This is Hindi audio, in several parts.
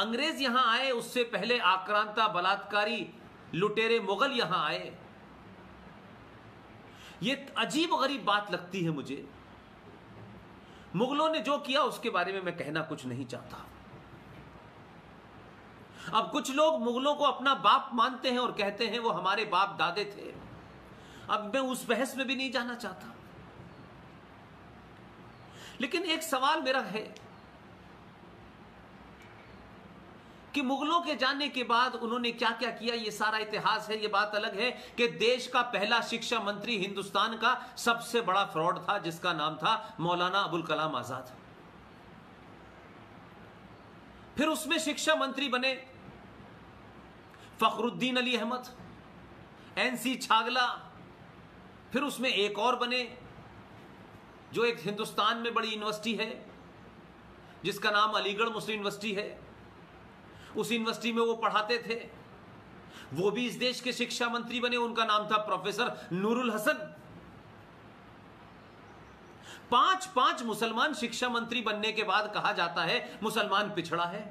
अंग्रेज यहां आए उससे पहले आक्रांता, बलात्कारी, लुटेरे मुगल यहां आए। यह अजीब गरीब बात लगती है मुझे। मुगलों ने जो किया उसके बारे में मैं कहना कुछ नहीं चाहता। अब कुछ लोग मुगलों को अपना बाप मानते हैं और कहते हैं वो हमारे बाप दादे थे। अब मैं उस बहस में भी नहीं जाना चाहता, लेकिन एक सवाल मेरा है कि मुगलों के जाने के बाद उन्होंने क्या क्या किया, ये सारा इतिहास है। ये बात अलग है कि देश का पहला शिक्षा मंत्री हिंदुस्तान का सबसे बड़ा फ्रॉड था, जिसका नाम था मौलाना अबुल कलाम आजाद। फिर उसमें शिक्षा मंत्री बने फखरुद्दीन अली अहमद, एनसी छागला। फिर उसमें एक और बने जो एक हिंदुस्तान में बड़ी यूनिवर्सिटी है जिसका नाम अलीगढ़ मुस्लिम यूनिवर्सिटी है। उस यूनिवर्सिटी में वो पढ़ाते थे, वो भी इस देश के शिक्षा मंत्री बने। उनका नाम था प्रोफेसर नूरुल हसन। 5 मुसलमान शिक्षा मंत्री बनने के बाद कहा जाता है मुसलमान पिछड़ा है।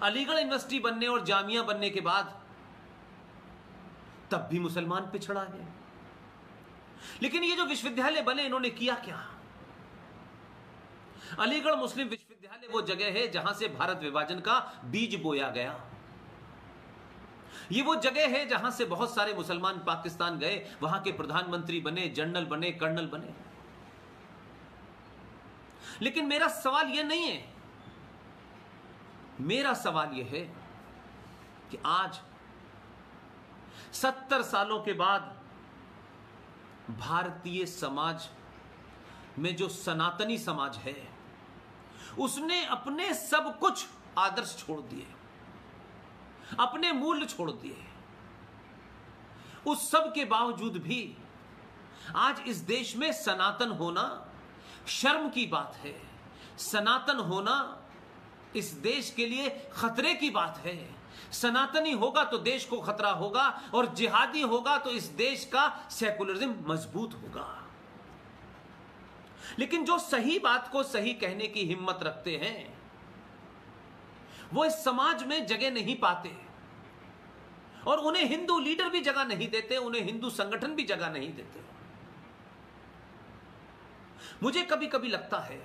अलीगढ़ यूनिवर्सिटी बनने और जामिया बनने के बाद तब भी मुसलमान पिछड़ा है। लेकिन ये जो विश्वविद्यालय बने, इन्होंने किया क्या? अलीगढ़ मुस्लिम विश्वविद्यालय वो जगह है जहां से भारत विभाजन का बीज बोया गया। ये वो जगह है जहां से बहुत सारे मुसलमान पाकिस्तान गए, वहां के प्रधानमंत्री बने, जनरल बने, कर्नल बने। लेकिन मेरा सवाल यह नहीं है, मेरा सवाल यह है कि आज 70 सालों के बाद भारतीय समाज में जो सनातनी समाज है, उसने अपने सब कुछ आदर्श छोड़ दिए, अपने मूल्य छोड़ दिए। उस सब के बावजूद भी आज इस देश में सनातन होना शर्म की बात है। सनातन होना इस देश के लिए खतरे की बात है। सनातनी होगा तो देश को खतरा होगा, और जिहादी होगा तो इस देश का सेकुलरिज्म मजबूत होगा। लेकिन जो सही बात को सही कहने की हिम्मत रखते हैं, वो इस समाज में जगह नहीं पाते, और उन्हें हिंदू लीडर भी जगह नहीं देते, उन्हें हिंदू संगठन भी जगह नहीं देते। मुझे कभी कभी लगता है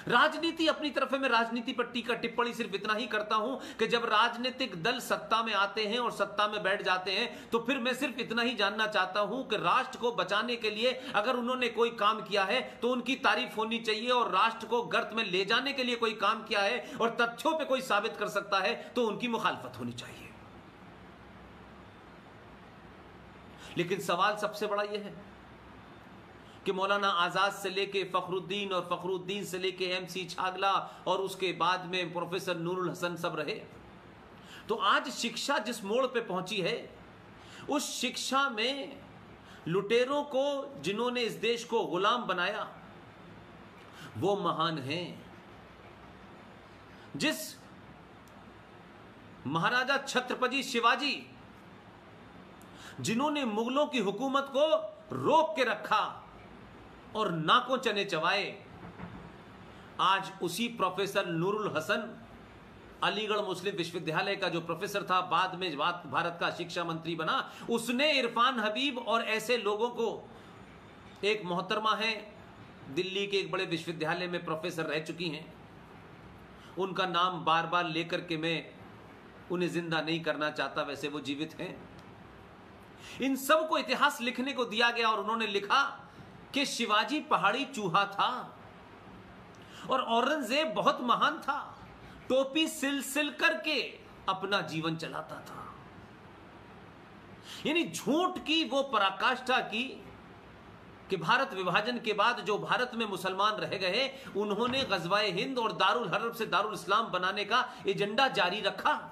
राजनीति अपनी तरफ है। मैं राजनीति पर टीका टिप्पणी सिर्फ इतना ही करता हूं कि जब राजनीतिक दल सत्ता में आते हैं और सत्ता में बैठ जाते हैं, तो फिर मैं सिर्फ इतना ही जानना चाहता हूं कि राष्ट्र को बचाने के लिए अगर उन्होंने कोई काम किया है तो उनकी तारीफ होनी चाहिए, और राष्ट्र को गर्त में ले जाने के लिए कोई काम किया है और तथ्यों पर कोई साबित कर सकता है तो उनकी मुखालफत होनी चाहिए। लेकिन सवाल सबसे बड़ा यह है कि मौलाना आजाद से लेके फखरुद्दीन, और फखरुद्दीन से लेके एमसी छागला, और उसके बाद में प्रोफेसर नूरुल हसन सब रहे। तो आज शिक्षा जिस मोड़ पे पहुंची है, उस शिक्षा में लुटेरों को, जिन्होंने इस देश को गुलाम बनाया, वो महान हैं। जिस महाराजा छत्रपति शिवाजी, जिन्होंने मुगलों की हुकूमत को रोक के रखा और नाकों चने चबाए, आज उसी प्रोफेसर नूरुल हसन, अलीगढ़ मुस्लिम विश्वविद्यालय का जो प्रोफेसर था, बाद में भारत का शिक्षा मंत्री बना, उसने इरफान हबीब और ऐसे लोगों को, एक मोहतरमा है दिल्ली के एक बड़े विश्वविद्यालय में प्रोफेसर रह चुकी हैं, उनका नाम बार बार लेकर के मैं उन्हें जिंदा नहीं करना चाहता, वैसे वो जीवित हैं। इन सब को इतिहास लिखने को दिया गया और उन्होंने लिखा कि शिवाजी पहाड़ी चूहा था और औरंगजेब बहुत महान था, टोपी सिल सिल करके अपना जीवन चलाता था। यानी झूठ की वो पराकाष्ठा की कि भारत विभाजन के बाद जो भारत में मुसलमान रह गए, उन्होंने गजवाए हिंद और दारुल हर्ब से दारुल इस्लाम बनाने का एजेंडा जारी रखा।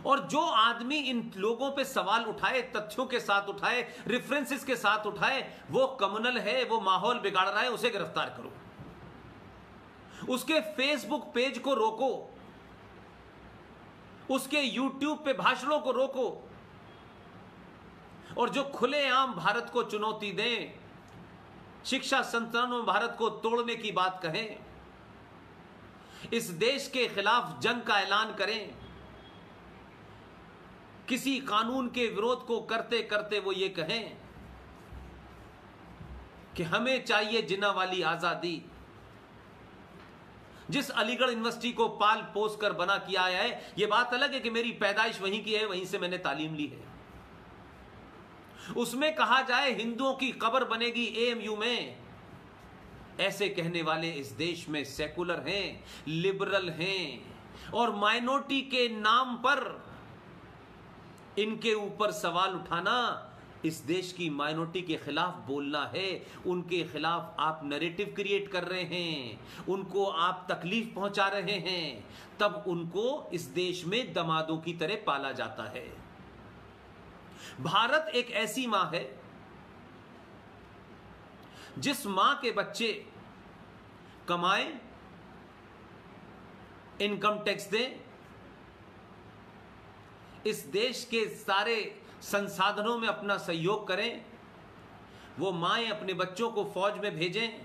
और जो आदमी इन लोगों पे सवाल उठाए, तथ्यों के साथ उठाए, रेफरेंसेस के साथ उठाए, वो कम्युनल है, वो माहौल बिगाड़ रहा है, उसे गिरफ्तार करो, उसके फेसबुक पेज को रोको, उसके यूट्यूब पे भाषणों को रोको, और जो खुलेआम भारत को चुनौती दें शिक्षा संस्थानों में भारत को तोड़ने की बात कहें, इस देश के खिलाफ जंग का ऐलान करें, किसी कानून के विरोध को करते करते वो ये कहें कि हमें चाहिए जिन्ना वाली आजादी। जिस अलीगढ़ यूनिवर्सिटी को पाल पोस कर बना किया है, यह बात अलग है कि मेरी पैदाइश वहीं की है, वहीं से मैंने तालीम ली है। उसमें कहा जाए हिंदुओं की कब्र बनेगी एएमयू में, ऐसे कहने वाले इस देश में सेकुलर हैं, लिबरल हैं, और माइनॉरिटी के नाम पर इनके ऊपर सवाल उठाना इस देश की माइनॉरिटी के खिलाफ बोलना है। उनके खिलाफ आप नैरेटिव क्रिएट कर रहे हैं, उनको आप तकलीफ पहुंचा रहे हैं, तब उनको इस देश में दमादों की तरह पाला जाता है। भारत एक ऐसी मां है जिस मां के बच्चे कमाएं, इनकम टैक्स दें, इस देश के सारे संसाधनों में अपना सहयोग करें, वो माएं अपने बच्चों को फौज में भेजें,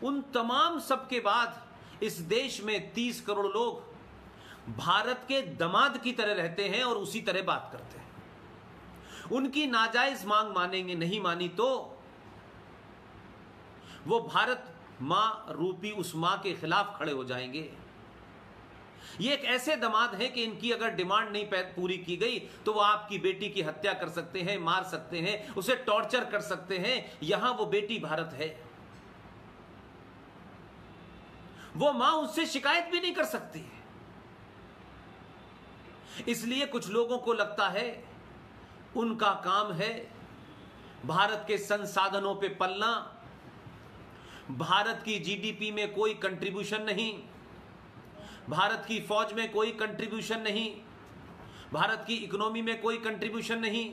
उन तमाम सब के बाद इस देश में 30 करोड़ लोग भारत के दामाद की तरह रहते हैं और उसी तरह बात करते हैं। उनकी नाजायज मांग मानेंगे, नहीं मानी तो वो भारत मां रूपी उस मां के खिलाफ खड़े हो जाएंगे। ये एक ऐसे दामाद हैं कि इनकी अगर डिमांड नहीं पूरी की गई तो वो आपकी बेटी की हत्या कर सकते हैं, मार सकते हैं, उसे टॉर्चर कर सकते हैं। यहां वो बेटी भारत है, वो मां उससे शिकायत भी नहीं कर सकती। इसलिए कुछ लोगों को लगता है उनका काम है भारत के संसाधनों पे पलना, भारत की जीडीपी में कोई कंट्रीब्यूशन नहीं, भारत की फौज में कोई कंट्रीब्यूशन नहीं, भारत की इकोनॉमी में कोई कंट्रीब्यूशन नहीं।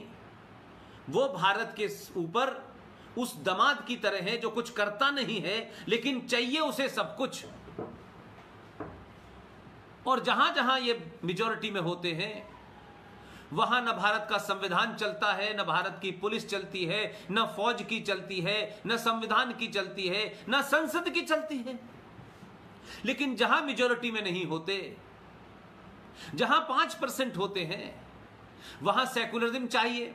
वो भारत के ऊपर उस दामाद की तरह है जो कुछ करता नहीं है लेकिन चाहिए उसे सब कुछ। और जहां जहां ये मेजॉरिटी में होते हैं वहां न भारत का संविधान चलता है, न भारत की पुलिस चलती है, न फौज की चलती है, न संविधान की चलती है, न संसद की चलती है। लेकिन जहां मेजॉरिटी में नहीं होते, जहां 5% होते हैं, वहां सेकुलरिज्म चाहिए,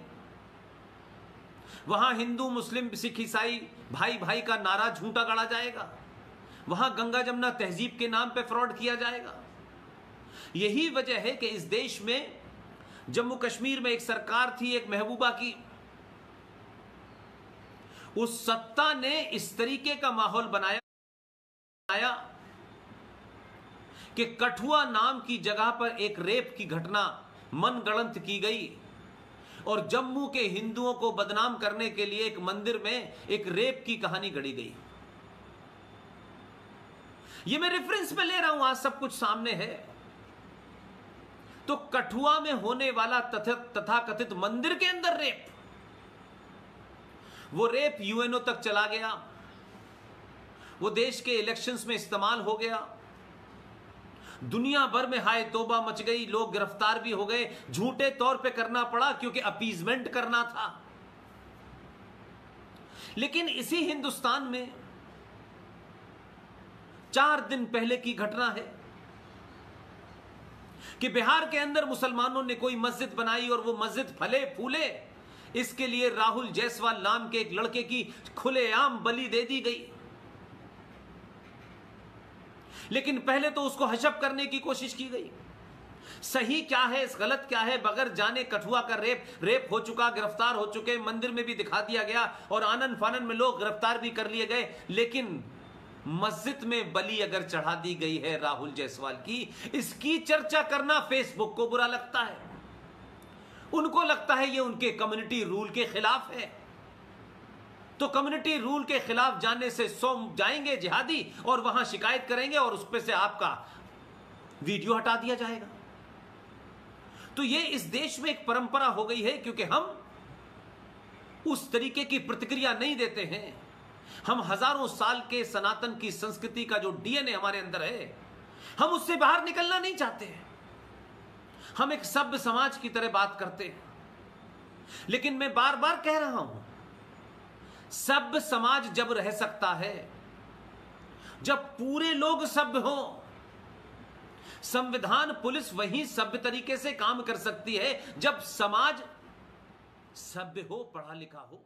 वहां हिंदू मुस्लिम सिख ईसाई भाई भाई का नारा झूठा गढ़ा जाएगा, वहां गंगा जमुना तहजीब के नाम पे फ्रॉड किया जाएगा। यही वजह है कि इस देश में जम्मू कश्मीर में एक सरकार थी, एक महबूबा की, उस सत्ता ने इस तरीके का माहौल बनाया कि कठुआ नाम की जगह पर एक रेप की घटना मनगढ़ंत की गई और जम्मू के हिंदुओं को बदनाम करने के लिए एक मंदिर में एक रेप की कहानी गढ़ी गई। ये मैं रेफरेंस में ले रहा हूं, आज सब कुछ सामने है। तो कठुआ में होने वाला तथाकथित मंदिर के अंदर रेप, वो रेप यूएनओ तक चला गया, वो देश के इलेक्शंस में इस्तेमाल हो गया, दुनिया भर में हाय तौबा मच गई, लोग गिरफ्तार भी हो गए, झूठे तौर पे करना पड़ा क्योंकि अपीजमेंट करना था। लेकिन इसी हिंदुस्तान में 4 दिन पहले की घटना है कि बिहार के अंदर मुसलमानों ने कोई मस्जिद बनाई और वो मस्जिद फले फूले, इसके लिए राहुल जायसवाल नाम के एक लड़के की खुलेआम बलि दे दी गई। लेकिन पहले तो उसको हशप करने की कोशिश की गई। सही क्या है, गलत क्या है, बगैर जाने कठुआ का रेप हो चुका, गिरफ्तार हो चुके, मंदिर में भी दिखा दिया गया और आनन फानन में लोग गिरफ्तार भी कर लिए गए। लेकिन मस्जिद में बलि अगर चढ़ा दी गई है राहुल जायसवाल की, इसकी चर्चा करना फेसबुक को बुरा लगता है। उनको लगता है ये उनके कम्युनिटी रूल के खिलाफ है। तो कम्युनिटी रूल के खिलाफ जाने से जाएंगे जिहादी और वहां शिकायत करेंगे और उस पे से आपका वीडियो हटा दिया जाएगा। तो ये इस देश में एक परंपरा हो गई है, क्योंकि हम उस तरीके की प्रतिक्रिया नहीं देते हैं। हम हजारों साल के सनातन की संस्कृति का जो डीएनए हमारे अंदर है, हम उससे बाहर निकलना नहीं चाहते हैं। हम एक सभ्य समाज की तरह बात करते हैं। लेकिन मैं बार बार कह रहा हूं, सभ्य समाज जब रह सकता है जब पूरे लोग सभ्य हों। संविधान पुलिस वही सभ्य तरीके से काम कर सकती है जब समाज सभ्य हो, पढ़ा लिखा हो।